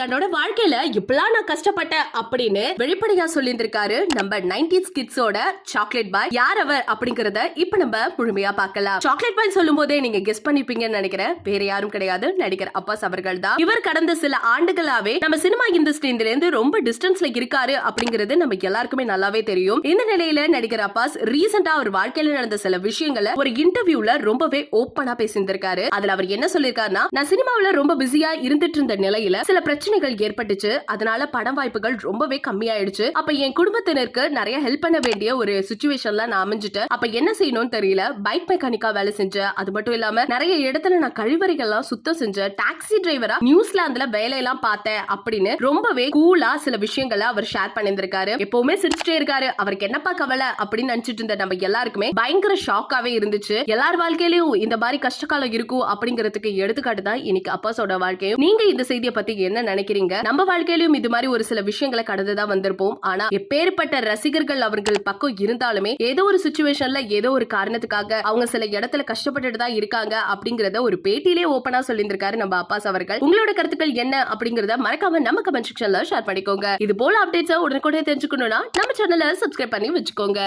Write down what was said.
தன்னோட வாழ்க்கையில இப்பெல்லாம் நான் கஷ்டப்பட்டேன் அப்படின்னு வெளிப்படையா சொல்லியிருந்திருக்காரு நம்ம 90s கிட்ஸோட சாக்லேட் பாய். யார் அவர் அப்படிங்கறத இப்ப நம்ம முழுமையா பார்க்கலாம். சாக்லேட் பாய் சொல்லும் போதே நீங்க கெஸ் பண்ணிப்பீங்கன்னு நினைக்கிறேன். வேற யாரும் கிடையாது, நடிகர் அப்பாஸ் அவர்கள் தான். இவர் கடந்த சில ஆண்டுகளாவே நம்ம சினிமா இண்டஸ்ட்ரியில இருந்து ரொம்ப டிஸ்டன்ஸ்ல இருக்காரு அப்படிங்கிறது நம்ம எல்லாருக்குமே நல்லாவே தெரியும். இந்த நிலையில நடிகர் அப்பாஸ் ரீசெண்டா அவர் வாழ்க்கையில நடந்த சில விஷயங்களை ஒரு இன்டர்வியூல ரொம்பவே ஓப்பனா பேசியிருந்திருக்காரு. அதுல அவர் என்ன சொல்லிருக்காருன்னா, நான் சினிமாவில ரொம்ப பிஸியா இருந்துட்டு இருந்த நிலையில சில பிரச்சனைகள் ஏற்பட்டுச்சு. அதனால படம் வாய்ப்புகள் ரொம்பவே கம்மியாயிடுச்சு. அப்ப என் குடும்பத்தினருக்கு நிறைய ஹெல்ப் பண்ண வேண்டிய ஒரு சிச்சுவேஷன்ல நான் அமைஞ்சிட்டேன். அப்ப என்ன செய்யணும்னு தெரியல. பைக் மெக்கானிக்கா வேலை செஞ்சேன். அது மட்டும் இல்லாம நிறைய இடத்துல நான் கழிவறைகள்லாம் சுத்தம் செஞ்சேன். டாக்ஸி டிரைவரா நியூசிலாந்துல வேலையெல்லாம் பார்த்தேன் அப்படின்னு ரொம்பவே கூலா சில விஷயங்களை அவர் ஷேர் பண்ணியிருந்திருக்காரு. எப்பவுமே சிரிச்சுட்டே இருக்காரு. அவருக்கு என்னப்பா கவலை அப்படின்னு நினைச்சிட்டு இருந்த நம்ம எல்லாருக்குமே பயங்கர ஷாக்காவே இருந்துச்சு. எல்லார் வாழ்க்கையிலயும் இந்த மாதிரி கஷ்டகாலம் இருக்கும் அப்படிங்கிறதுக்கு எடுத்துக்காட்டு தான் இன்னைக்கு அப்பாஸோட வாழ்க்கையும். நீங்க இந்த செய்தியை பத்தி என்ன நினைக்கிறீங்க? நம்ம வாழ்க்கையிலும் இது மாதிரி ஒரு சில விஷயங்களை கடந்துதான் வந்திருப்போம். ஆனா எப்பேற்பட்ட ரசிகர்கள் அவர்கள் பக்கம் இருந்தாலுமே ஏதோ ஒரு சிச்சுவேஷன்ல ஏதோ ஒரு காரணத்துக்காக அவங்க சில இடத்துல கஷ்டப்பட்டுட்டு தான் இருக்காங்க அப்படிங்கறத ஒரு பேட்டியிலே ஓபனா சொல்லியிருந்திருக்காரு நம்ம அப்பாஸ் அவர்கள். உங்களோட கருத்துக்கள் என்ன அப்படிங்கறத மறக்காம நம்ம கமெண்ட் செக்ஷன்ல ஷேர் பண்ணிக்கோங்க. இது போல அப்டேட்ஸ் உடனுக்குடனே தெரிஞ்சுக்கணும்னா நம்ம சேனலை சப்ஸ்கிரைப் பண்ணி வச்சுக்கோங்க.